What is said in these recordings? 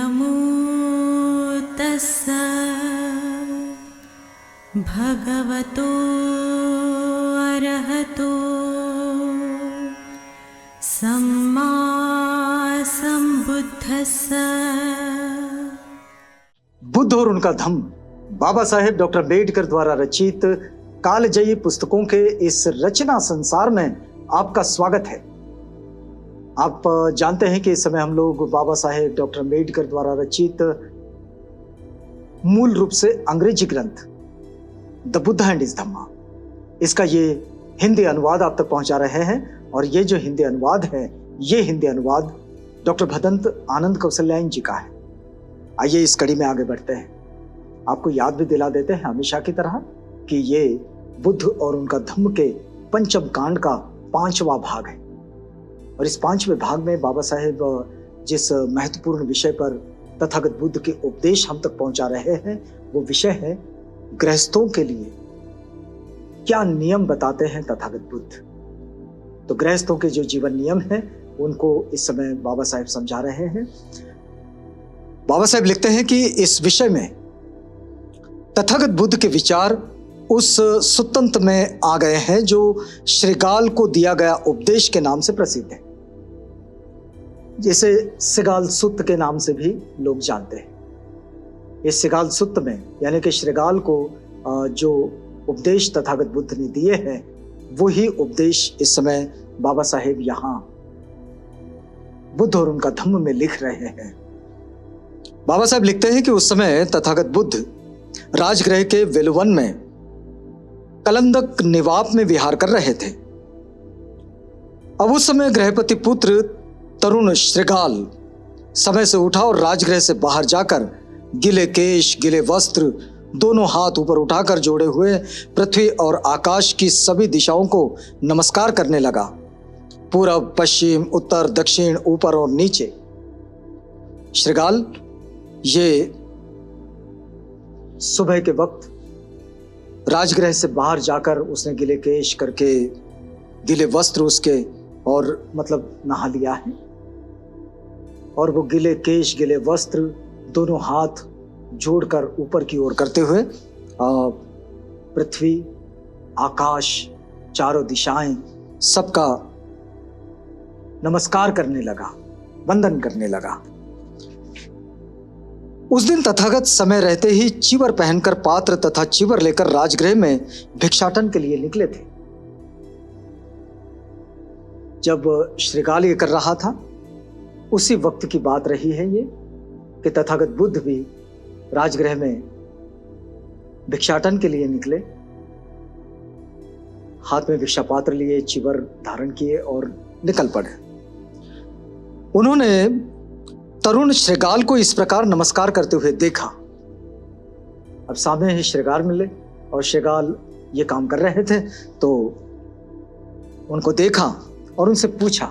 नमो तस्स भगवतो अरहतो सम्मा सम्बुद्धस्स। बुद्ध और उनका धम्म बाबा साहेब डॉक्टर अम्बेडकर द्वारा रचित कालजयी पुस्तकों के इस रचना संसार में आपका स्वागत है। आप जानते हैं कि इस समय हम लोग बाबा साहेब डॉक्टर अम्बेडकर द्वारा रचित मूल रूप से अंग्रेजी ग्रंथ द बुद्ध एंड हिज धम्मा, इसका ये हिंदी अनुवाद आप तक पहुंचा रहे हैं। और ये जो हिंदी अनुवाद है, ये हिंदी अनुवाद डॉक्टर भदंत आनंद कौशल्यायन जी का है। आइए इस कड़ी में आगे बढ़ते हैं। आपको याद भी दिला देते हैं हमेशा की तरह कि ये बुद्ध और उनका धम्म के पंचम कांड का 5वां भाग है। और इस 5वें भाग में बाबा साहेब जिस महत्वपूर्ण विषय पर तथागत बुद्ध के उपदेश हम तक पहुंचा रहे हैं, वो विषय है गृहस्थों के लिए क्या नियम बताते हैं तथागत बुद्ध। तो गृहस्थों के जो जीवन नियम हैं उनको इस समय बाबा साहेब समझा रहे हैं। बाबा साहेब लिखते हैं कि इस विषय में तथागत बुद्ध के विचार उस सुत्तंत्र में आ गए हैं जो श्रीगाल को दिया गया उपदेश के नाम से प्रसिद्ध है, जिसे श्रीगाल सुत्त के नाम से भी लोग जानते हैं। इस श्रीगाल सुत्त में यानी कि श्रीगाल को जो उपदेश तथागत बुद्ध ने दिए हैं, वही उपदेश इस समय बाबा साहेब यहाँ बुद्ध और उनका धम्म में लिख रहे हैं। बाबा साहेब लिखते हैं कि उस समय तथागत बुद्ध राजगृह के वेलुवन में कलंदक निवाप में विहार कर रहे थे। अब उस समय गृहपति पुत्र तरुण श्रीगाल समय से उठा और राजगृह से बाहर जाकर गिले केश, गिले वस्त्र, दोनों हाथ ऊपर उठाकर जोड़े हुए पृथ्वी और आकाश की सभी दिशाओं को नमस्कार करने लगा। पूरब, पश्चिम, उत्तर, दक्षिण, ऊपर और नीचे। श्रीगाल ये सुबह के वक्त राजगृह से बाहर जाकर उसने गिले केश करके, गिले वस्त्र उसके और मतलब नहा लिया है। और वो गिले केश, गिले वस्त्र, दोनों हाथ जोड़कर ऊपर की ओर करते हुए पृथ्वी, आकाश, चारों दिशाएं सबका नमस्कार करने लगा, वंदन करने लगा। उस दिन तथागत समय रहते ही चीवर पहनकर पात्र तथा चीवर लेकर राजगृह में भिक्षाटन के लिए निकले थे। जब श्रीगाल ये कर रहा था, उसी वक्त की बात रही है ये कि तथागत बुद्ध भी राजगृह में भिक्षाटन के लिए निकले। हाथ में भिक्षा पात्र लिए, चीवर धारण किए और निकल पड़े। उन्होंने तरुण श्रीगाल को इस प्रकार नमस्कार करते हुए देखा। अब सामने ही श्रीगाल मिले और श्रीगाल ये काम कर रहे थे, तो उनको देखा और उनसे पूछा,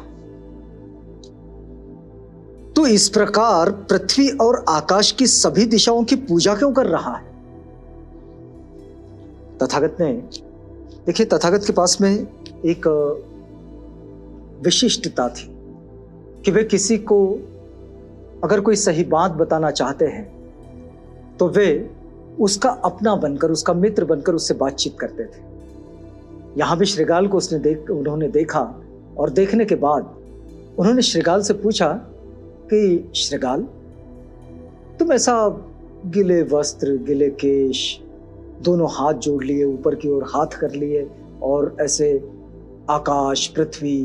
तो इस प्रकार पृथ्वी और आकाश की सभी दिशाओं की पूजा क्यों कर रहा है? तथागत ने, देखिए तथागत के पास में एक विशिष्टता थी कि वे किसी को अगर कोई सही बात बताना चाहते हैं तो वे उसका अपना बनकर, उसका मित्र बनकर उससे बातचीत करते थे। यहां भी श्रीगाल को उन्होंने देखा और देखने के बाद उन्होंने श्रीगाल से पूछा कि श्रीगाल, तुम ऐसा गिले वस्त्र, गिले केश, दोनों हाथ जोड़ लिए, ऊपर की ओर हाथ कर लिए और ऐसे आकाश, पृथ्वी,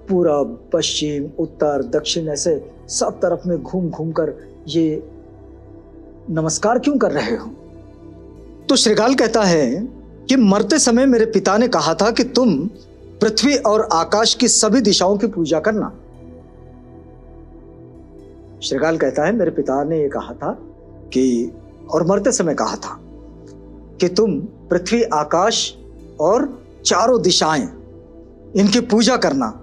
पूरब, पश्चिम, उत्तर, दक्षिण, ऐसे सब तरफ में घूम घूम कर ये नमस्कार क्यों कर रहे हो? तो श्रीगाल कहता है कि मरते समय मेरे पिता ने कहा था कि तुम पृथ्वी और आकाश की सभी दिशाओं की पूजा करना। श्रीगाल कहता है मेरे पिता ने ये कहा था कि, और मरते समय कहा था कि तुम पृथ्वी, आकाश और चारों दिशाएं, इनकी पूजा करना।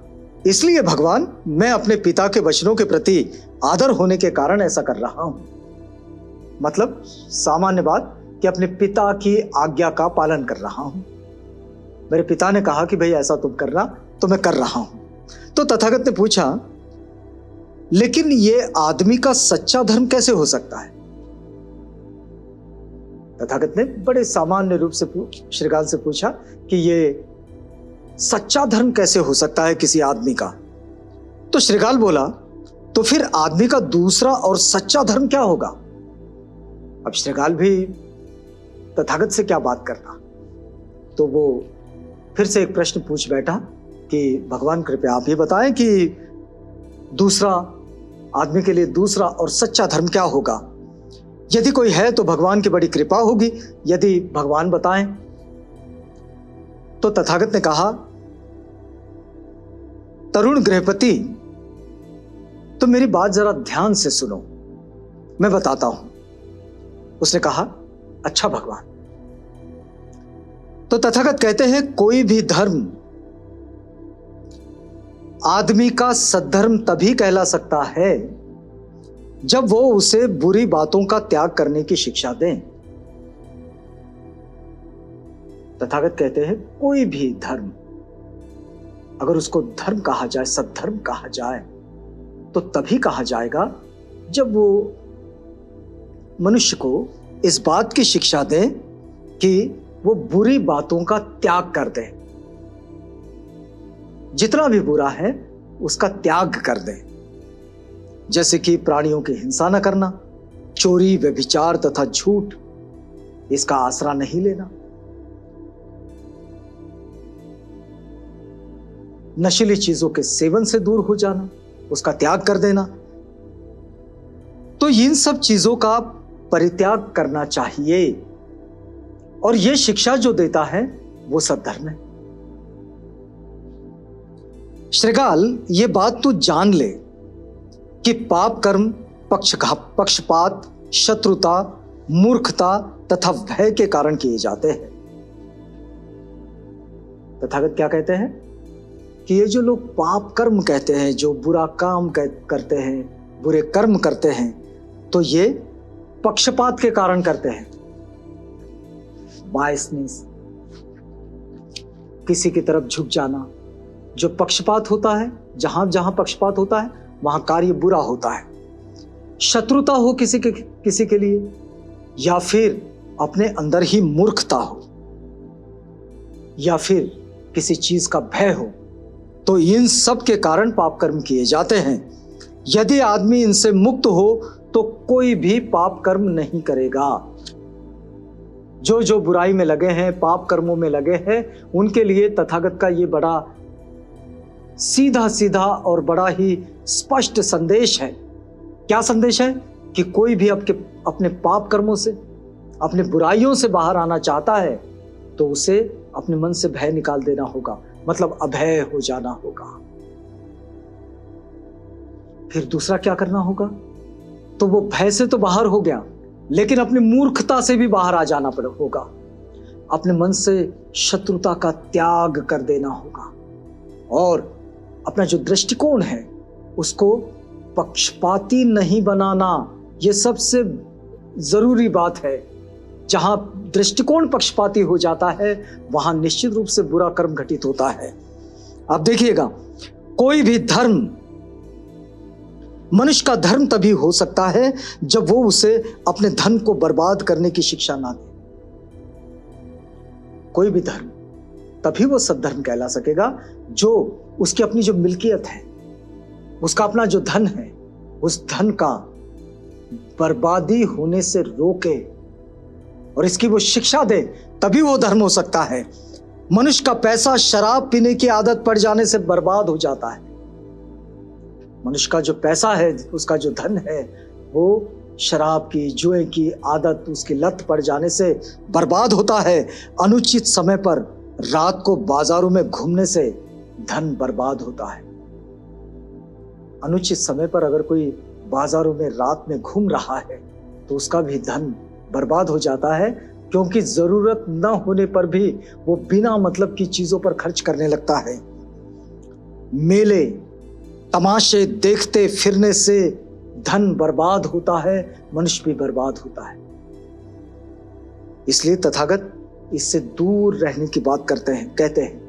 इसलिए भगवान, मैं अपने पिता के वचनों के प्रति आदर होने के कारण ऐसा कर रहा हूं। मतलब सामान्य बात कि अपने पिता की आज्ञा का पालन कर रहा हूं। मेरे पिता ने कहा कि भाई ऐसा तुम करना, तो मैं कर रहा हूं। तो तथागत ने पूछा लेकिन ये आदमी का सच्चा धर्म कैसे हो सकता है? तथागत ने बड़े सामान्य रूप से श्रीकाल से पूछा कि ये सच्चा धर्म कैसे हो सकता है किसी आदमी का? तो श्रीकाल बोला, तो फिर आदमी का दूसरा और सच्चा धर्म क्या होगा? अब श्रीकाल भी तथागत से क्या बात करता, तो वो फिर से एक प्रश्न पूछ बैठा कि भगवान कृपया आप ही बताएं कि दूसरा आदमी के लिए दूसरा और सच्चा धर्म क्या होगा? यदि कोई है तो भगवान की बड़ी कृपा होगी, यदि भगवान बताएं। तो तथागत ने कहा, तरुण गृहपति, तो मेरी बात जरा ध्यान से सुनो, मैं बताता हूं। उसने कहा, अच्छा भगवान। तो तथागत कहते हैं, कोई भी धर्म आदमी का सद्धर्म तभी कहला सकता है जब वो उसे बुरी बातों का त्याग करने की शिक्षा दें। तथागत कहते हैं, कोई भी धर्म अगर उसको धर्म कहा जाए, सद्धर्म कहा जाए, तो तभी कहा जाएगा जब वो मनुष्य को इस बात की शिक्षा दे कि वो बुरी बातों का त्याग कर दे, जितना भी बुरा है उसका त्याग कर दे। जैसे कि प्राणियों की हिंसा न करना, चोरी, व्यभिचार तथा झूठ, इसका आसरा नहीं लेना, नशीली चीजों के सेवन से दूर हो जाना, उसका त्याग कर देना। तो इन सब चीजों का परित्याग करना चाहिए, और यह शिक्षा जो देता है वो सद्धर्म है। श्रीकाल, ये बात तू जान ले कि पाप कर्म पक्षपात, शत्रुता, मूर्खता तथा भय के कारण किए जाते हैं। तथागत क्या कहते हैं कि ये जो लोग पाप कर्म कहते हैं, जो बुरा काम करते हैं, बुरे कर्म करते हैं, तो ये पक्षपात के कारण करते हैं। बायसनेस, किसी की तरफ झुक जाना, जो पक्षपात होता है, जहां जहां पक्षपात होता है वहां कार्य बुरा होता है। शत्रुता हो किसी के लिए, या फिर अपने अंदर ही मूर्खता हो, या फिर किसी चीज का भय हो, तो इन सब के कारण पाप कर्म किए जाते हैं। यदि आदमी इनसे मुक्त हो तो कोई भी पाप कर्म नहीं करेगा। जो जो बुराई में लगे हैं, पाप कर्मों में लगे हैं, उनके लिए तथागत का ये बड़ा सीधा सीधा और बड़ा ही स्पष्ट संदेश है। क्या संदेश है? कि कोई भी अपने पाप कर्मों से, अपने बुराइयों से बाहर आना चाहता है तो उसे अपने मन से भय निकाल देना होगा, मतलब अभय हो जाना होगा। फिर दूसरा क्या करना होगा? तो वो भय से तो बाहर हो गया, लेकिन अपनी मूर्खता से भी बाहर आ जाना होगा। अपने मन से शत्रुता का त्याग कर देना होगा, और अपना जो दृष्टिकोण है उसको पक्षपाती नहीं बनाना। यह सबसे जरूरी बात है। जहां दृष्टिकोण पक्षपाती हो जाता है वहां निश्चित रूप से बुरा कर्म घटित होता है। अब देखिएगा, कोई भी धर्म, मनुष्य का धर्म तभी हो सकता है जब वो उसे अपने धन को बर्बाद करने की शिक्षा ना दे। कोई भी धर्म तभी वो सद्धर्म कहला सकेगा जो उसकी अपनी जो मिल्कियत है, उसका अपना जो धन है, उस धन का बर्बादी होने से रोके और इसकी वो शिक्षा दे, तभी वो धर्म हो सकता है। मनुष्य का पैसा शराब पीने की आदत पड़ जाने से बर्बाद हो जाता है। मनुष्य का जो पैसा है, उसका जो धन है, वो शराब की, जुए की आदत, उसकी लत पड़ जाने से बर्बाद होता है। अनुचित समय पर रात को बाजारों में घूमने से धन बर्बाद होता है। अनुचित समय पर अगर कोई बाजारों में रात में घूम रहा है तो उसका भी धन बर्बाद हो जाता है, क्योंकि जरूरत न होने पर भी वो बिना मतलब की चीजों पर खर्च करने लगता है। मेले तमाशे देखते फिरने से धन बर्बाद होता है, मनुष्य भी बर्बाद होता है। इसलिए तथागत इससे दूर रहने की बात करते हैं। कहते हैं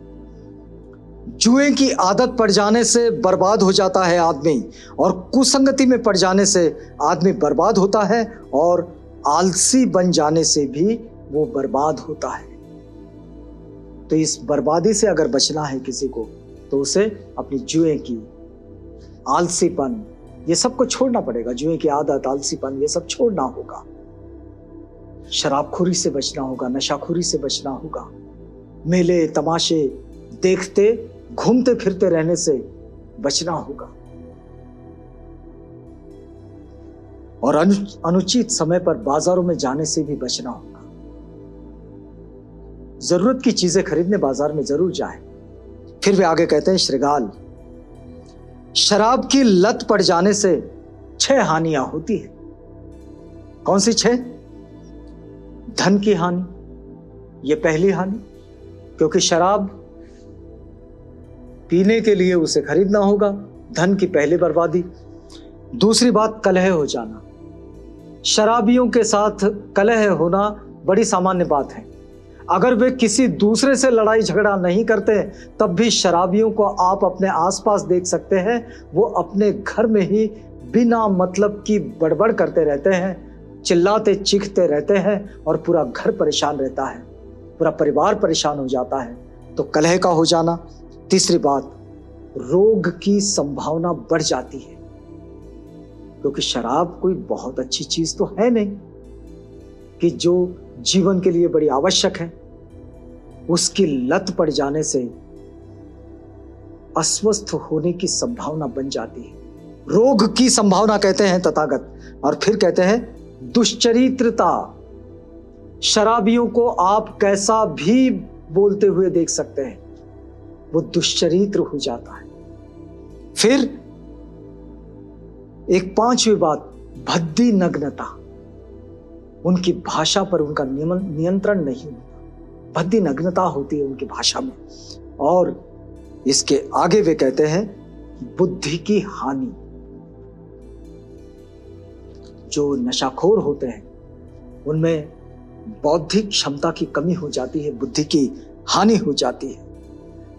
जुए की आदत पड़ जाने से बर्बाद हो जाता है आदमी, और कुसंगति में पड़ जाने से आदमी बर्बाद होता है, और आलसी बन जाने से भी वो बर्बाद होता है। तो इस बर्बादी से अगर बचना है किसी को, तो उसे अपनी जुए की आलसीपन, ये सब को छोड़ना पड़ेगा। जुए की आदत, आलसीपन, ये सब छोड़ना होगा। शराबखोरी से बचना होगा, नशाखोरी से बचना होगा, मेले तमाशे देखते घूमते फिरते रहने से बचना होगा, और अनुचित समय पर बाजारों में जाने से भी बचना होगा। जरूरत की चीजें खरीदने बाजार में जरूर जाए। फिर वे आगे कहते हैं, श्रीगाल, शराब की लत पड़ जाने से 6 हानियां होती है। कौन सी 6? धन की हानि, यह पहली हानि, क्योंकि शराब पीने के लिए उसे खरीदना होगा, धन की पहली बर्बादी। दूसरी बात, कलह हो जाना। शराबियों के साथ कलह होना बड़ी सामान्य बात है। अगर वे किसी दूसरे से लड़ाई झगड़ा नहीं करते, तब भी शराबियों को आप अपने आसपास देख सकते हैं। वो अपने घर में ही बिना मतलब की बड़बड़ करते रहते हैं, चिल्लाते चीखते रहते हैं, और पूरा घर परेशान रहता है, पूरा परिवार परेशान हो जाता है। तो कलह का हो जाना। तीसरी बात, रोग की संभावना बढ़ जाती है, क्योंकि शराब कोई बहुत अच्छी चीज तो है नहीं कि जो जीवन के लिए बड़ी आवश्यक है। उसकी लत पड़ जाने से अस्वस्थ होने की संभावना बन जाती है। रोग की संभावना कहते हैं तथागत। और फिर कहते हैं दुश्चरित्रता। शराबियों को आप कैसा भी बोलते हुए देख सकते हैं, वो दुश्चरित्र हो जाता है। फिर एक 5वीं बात, भद्दी नग्नता। उनकी भाषा पर उनका नियंत्रण नहीं होता, भद्दी नग्नता होती है उनकी भाषा में। और इसके आगे वे कहते हैं बुद्धि की हानि। जो नशाखोर होते हैं उनमें बौद्धिक क्षमता की कमी हो जाती है, बुद्धि की हानि हो जाती है।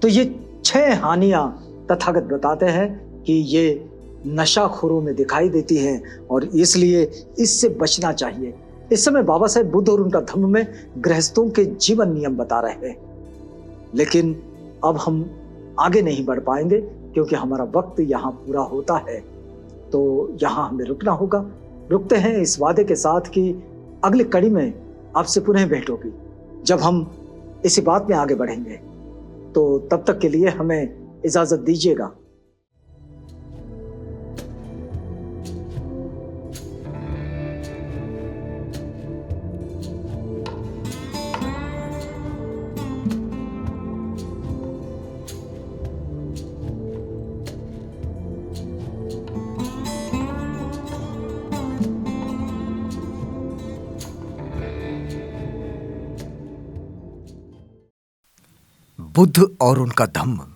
तो ये 6 हानियां तथागत बताते हैं कि ये नशाखोरों में दिखाई देती है, और इसलिए इससे बचना चाहिए। इस समय बाबा साहेब बुद्ध और उनका धम्म में गृहस्थों के जीवन नियम बता रहे हैं, लेकिन अब हम आगे नहीं बढ़ पाएंगे क्योंकि हमारा वक्त यहाँ पूरा होता है। तो यहाँ हमें रुकना होगा। रुकते हैं इस वादे के साथ कि अगली कड़ी में आपसे पुनः भेंट होगी, जब हम इसी बात में आगे बढ़ेंगे। तो तब तक के लिए हमें इजाजत दीजिएगा। बुद्ध और उनका धम्म।